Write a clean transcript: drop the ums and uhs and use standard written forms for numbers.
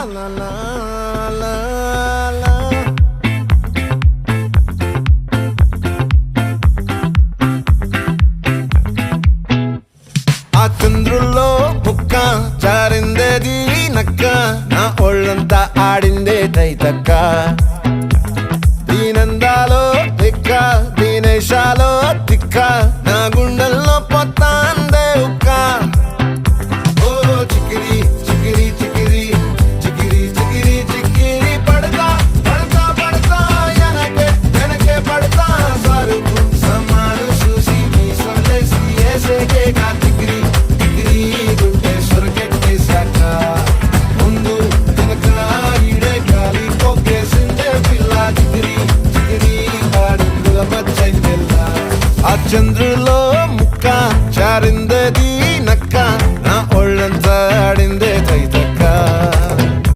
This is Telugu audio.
la la la la. ఆ చంద్రుల్లో బుక్క జారిందేది నక్క నా ఒళ్ళంతా ఆడిందే తైతక్క